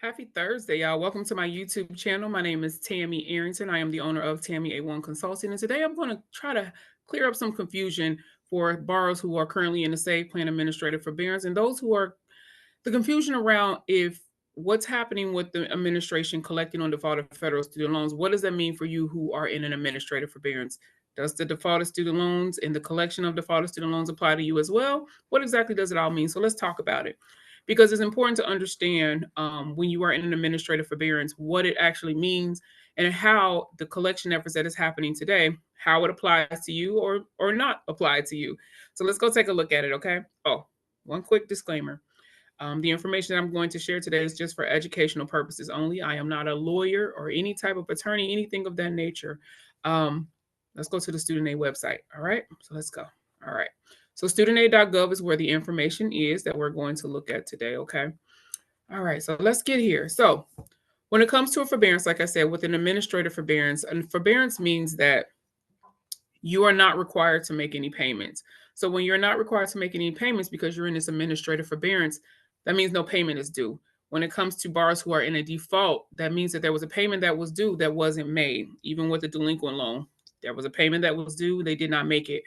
Happy Thursday, y'all. Welcome to my YouTube channel. My name is Tammy Arrington. I am the owner of Tammy A1 Consulting. And today I'm going to try to clear up some confusion for borrowers who are currently in the SAVE Plan Administrative Forbearance and those who are the confusion around if what's happening with the administration collecting on defaulted federal student loans. What does that mean for you who are in an administrative forbearance? Does the defaulted student loans and the collection of defaulted student loans apply to you as well? What exactly does it all mean? So let's talk about it because it's important to understand when you are in an administrative forbearance what it actually means and how the collection efforts that is happening today, how it applies to you or not apply to you. So let's go take a look at it. Okay. Oh, one quick disclaimer. The information that I'm going to share today is just for educational purposes only. I am not a lawyer or any type of attorney, anything of that nature. Um, let's go to the student aid website. All right, so let's go. All right, so studentaid.gov is where the information is that we're going to look at today. Okay. All right, so let's get here. So when it comes to a forbearance, like I said, with an administrative forbearance, and forbearance means that you are not required to make any payments. So when you're not required to make any payments because you're in this administrative forbearance, that means no payment is due. When it comes to borrowers who are in a default, that means that there was a payment that was due that wasn't made. Even with a delinquent loan, there was a payment that was due, they did not make it.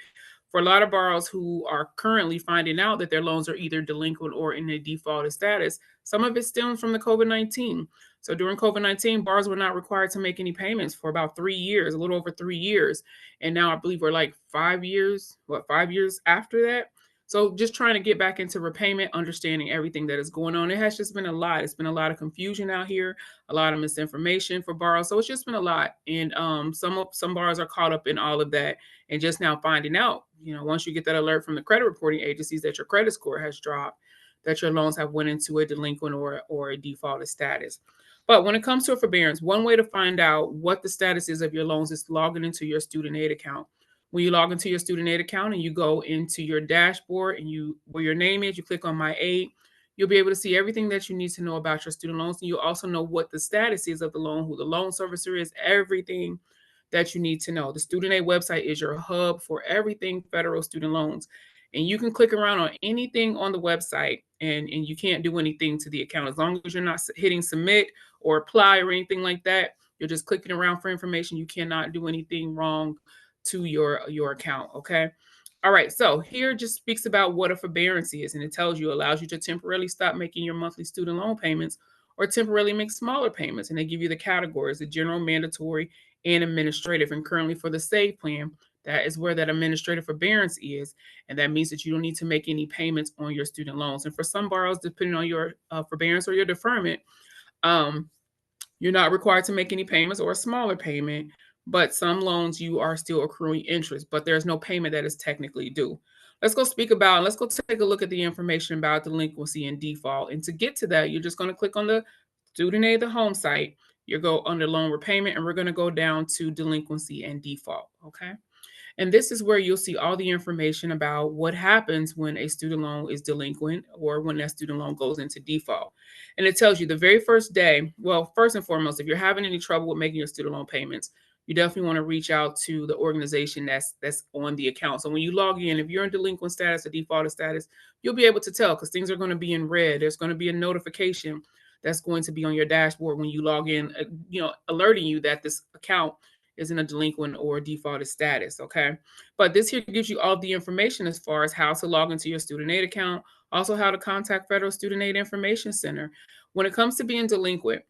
For a lot of borrowers who are currently finding out that their loans are either delinquent or in a defaulted status, some of it stems from the COVID-19. So during COVID-19, borrowers were not required to make any payments for about 3 years, a little over 3 years. And now I believe we're like 5 years, 5 years after that? So just trying to get back into repayment, understanding everything that is going on. It has just been a lot. It's been a lot of confusion out here, a lot of misinformation for borrowers. So it's just been a lot. And some borrowers are caught up in all of that and just now finding out, once you get that alert from the credit reporting agencies that your credit score has dropped, that your loans have went into a delinquent or a defaulted status. But when it comes to a forbearance, one way to find out what the status is of your loans is logging into your student aid account. When you log into your student aid account and you go into your dashboard and where your name is, you click on My Aid, you'll be able to see everything that you need to know about your student loans. And you'll also know what the status is of the loan, who the loan servicer is, everything that you need to know. The student aid website is your hub for everything federal student loans. And you can click around on anything on the website and you can't do anything to the account. As long as you're not hitting submit or apply or anything like that, you're just clicking around for information. You cannot do anything wrong to your account. Okay. All right. So here just speaks about what a forbearance is, and it tells you, allows you to temporarily stop making your monthly student loan payments or temporarily make smaller payments. And they give you the categories: the general, mandatory, and administrative. And currently for the SAVE plan, that is where that administrative forbearance is. And that means that you don't need to make any payments on your student loans. And for some borrowers, depending on your forbearance or your deferment, um, you're not required to make any payments or a smaller payment, but some loans you are still accruing interest, but there's no payment that is technically due. Let's go take a look at the information about delinquency and default. And to get to that, you're just going to click on the student aid, the home site. You go under loan repayment, and we're going to go down to delinquency and default. Okay. And this is where you'll see all the information about what happens when a student loan is delinquent or when that student loan goes into default. And it tells you the very first day, well, first and foremost, if you're having any trouble with making your student loan payments, you definitely want to reach out to the organization that's on the account. So when you log in, if you're in delinquent status or defaulted status, you'll be able to tell because things are going to be in red. There's going to be a notification that's going to be on your dashboard when you log in, alerting you that this account is in a delinquent or defaulted status. Okay. But this here gives you all the information as far as how to log into your student aid account, also how to contact Federal Student Aid Information Center. When it comes to being delinquent,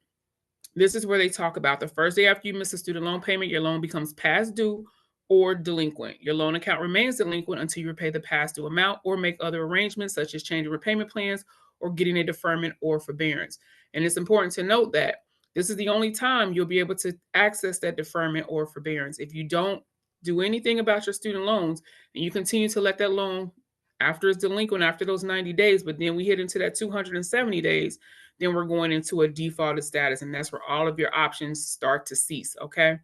this is where they talk about the first day after you miss a student loan payment, your loan becomes past due or delinquent. Your loan account remains delinquent until you repay the past due amount or make other arrangements such as changing repayment plans or getting a deferment or forbearance. And it's important to note that this is the only time you'll be able to access that deferment or forbearance. If you don't do anything about your student loans and you continue to let that loan after it's delinquent after those 90 days, but then we hit into that 270 days, then we're going into a defaulted status. And that's where all of your options start to cease. Okay.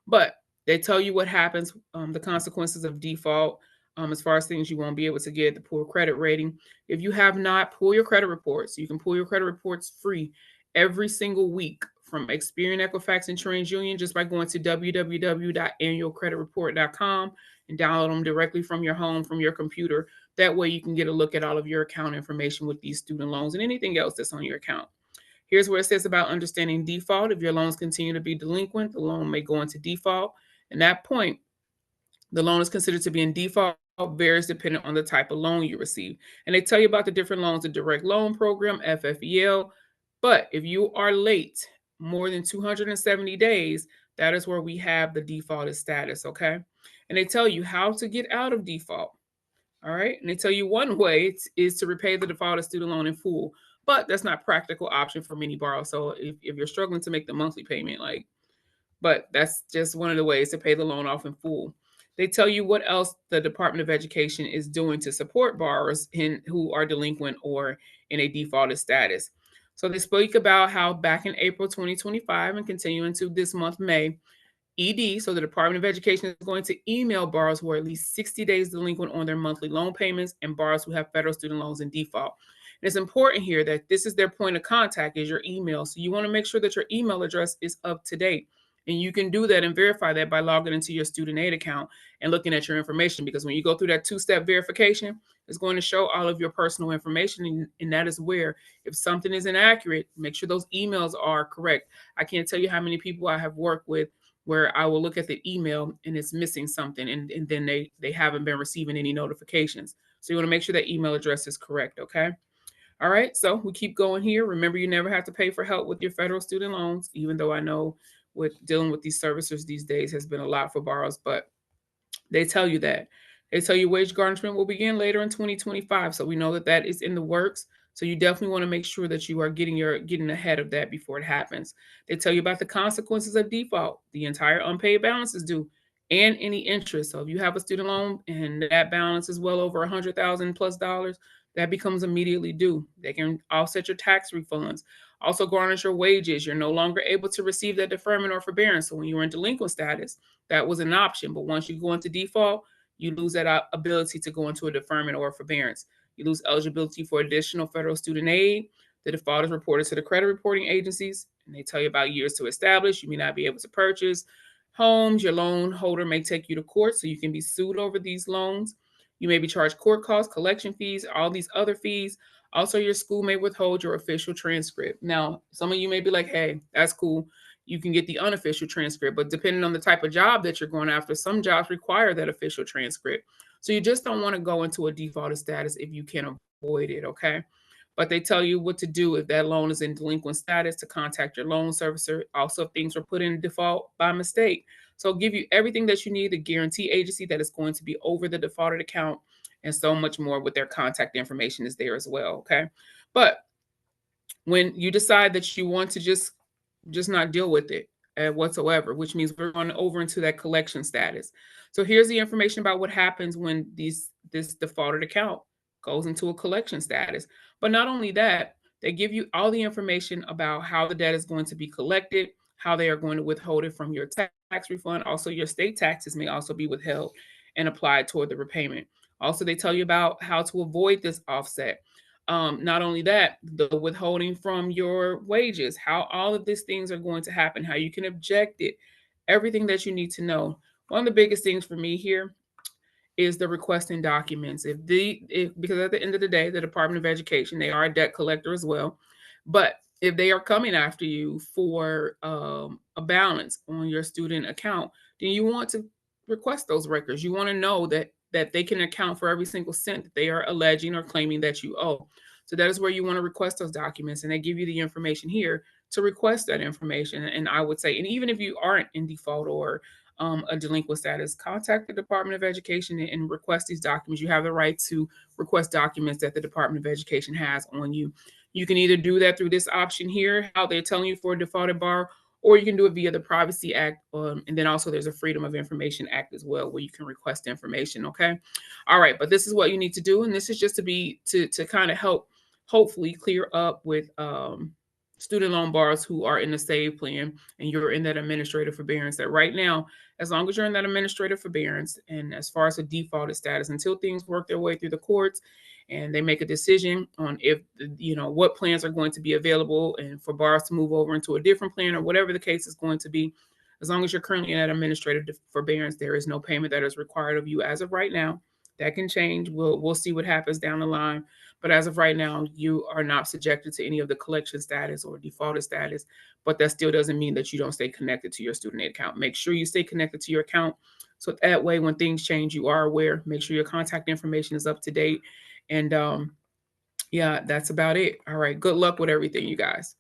But they tell you what happens, the consequences of default, as far as things you won't be able to get, the poor credit rating. If you have not, pull your credit reports. You can pull your credit reports free every single week from Experian, Equifax, and TransUnion just by going to www.annualcreditreport.com and download them directly from your home, from your computer. That way you can get a look at all of your account information with these student loans and anything else that's on your account. Here's where it says about understanding default. If your loans continue to be delinquent, the loan may go into default. At that point, the loan is considered to be in default, varies depending on the type of loan you receive. And they tell you about the different loans, the direct loan program, FFEL. But if you are late more than 270 days, that is where we have the defaulted status, okay? And they tell you how to get out of default. All right. And they tell you one way is to repay the defaulted student loan in full, but that's not practical option for many borrowers. So if you're struggling to make the monthly payment, but that's just one of the ways to pay the loan off in full. They tell you what else the Department of Education is doing to support borrowers who are delinquent or in a defaulted status. So they speak about how back in April 2025 and continuing to this month, May, so the Department of Education is going to email borrowers who are at least 60 days delinquent on their monthly loan payments and borrowers who have federal student loans in default. And it's important here that this is their point of contact is your email. So you want to make sure that your email address is up to date. And you can do that and verify that by logging into your student aid account and looking at your information, because when you go through that two-step verification, it's going to show all of your personal information. And that is where, if something is inaccurate, make sure those emails are correct. I can't tell you how many people I have worked with where I will look at the email and it's missing something, and then they haven't been receiving any notifications. So you want to make sure that email address is correct, okay? All right, so we keep going here. Remember, you never have to pay for help with your federal student loans, even though I know with dealing with these servicers these days has been a lot for borrowers, but they tell you that. They tell you wage garnishment will begin later in 2025. So we know that that is in the works. So you definitely want to make sure that you are getting ahead of that before it happens. They tell you about the consequences of default. The entire unpaid balance is due and any interest. So if you have a student loan and that balance is well over $100,000 plus dollars, that becomes immediately due. They can offset your tax refunds, also garnish your wages. You're no longer able to receive that deferment or forbearance. So when you were in delinquent status, that was an option. But once you go into default, you lose that ability to go into a deferment or a forbearance. You lose eligibility for additional federal student aid. The default is reported to the credit reporting agencies, and they tell you about years to establish. You may not be able to purchase homes. Your loan holder may take you to court, so you can be sued over these loans. You may be charged court costs, collection fees, all these other fees. Also, your school may withhold your official transcript. Now, some of you may be like, hey, that's cool. You can get the unofficial transcript, but depending on the type of job that you're going after, some jobs require that official transcript. So you just don't want to go into a defaulted status if you can avoid it, okay? But they tell you what to do if that loan is in delinquent status, to contact your loan servicer. Also, if things were put in default by mistake. So give you everything that you need, the guarantee agency that is going to be over the defaulted account, and so much more with their contact information is there as well, okay? But when you decide that you want to just not deal with it whatsoever, which means we're going over into that collection status. So here's the information about what happens when this defaulted account goes into a collection status. But not only that, they give you all the information about how the debt is going to be collected, how they are going to withhold it from your tax refund. Also, your state taxes may also be withheld and applied toward the repayment. Also, they tell you about how to avoid this offset. Not only that, the withholding from your wages, how all of these things are going to happen, how you can object it, everything that you need to know. One of the biggest things for me here is the requesting documents. Because at the end of the day, the Department of Education, they are a debt collector as well. But if they are coming after you for a balance on your student account, then you want to request those records. You want to know that they can account for every single cent that they are alleging or claiming that you owe. So that is where you want to request those documents, and they give you the information here to request that information. And I would say, and even if you aren't in default or a delinquent status, contact the Department of Education and request these documents. You have the right to request documents that the Department of Education has on you. You can either do that through this option here, how they're telling you for a defaulted borrower, or you can do it via the Privacy Act. And then also there's a Freedom of Information Act as well, where you can request information, okay? All right, but this is what you need to do. And this is just to kind of help hopefully clear up with student loan borrowers who are in the SAVE plan and you're in that administrative forbearance, that right now, as long as you're in that administrative forbearance, and as far as a defaulted status, until things work their way through the courts and they make a decision on if, what plans are going to be available and for borrowers to move over into a different plan or whatever the case is going to be, as long as you're currently in that administrative forbearance, there is no payment that is required of you as of right now. That can change. We'll see what happens down the line. But as of right now, you are not subjected to any of the collection status or defaulted status, but that still doesn't mean that you don't stay connected to your student aid account. Make sure you stay connected to your account so that way when things change, you are aware. Make sure your contact information is up to date. And yeah, that's about it. All right. Good luck with everything, you guys.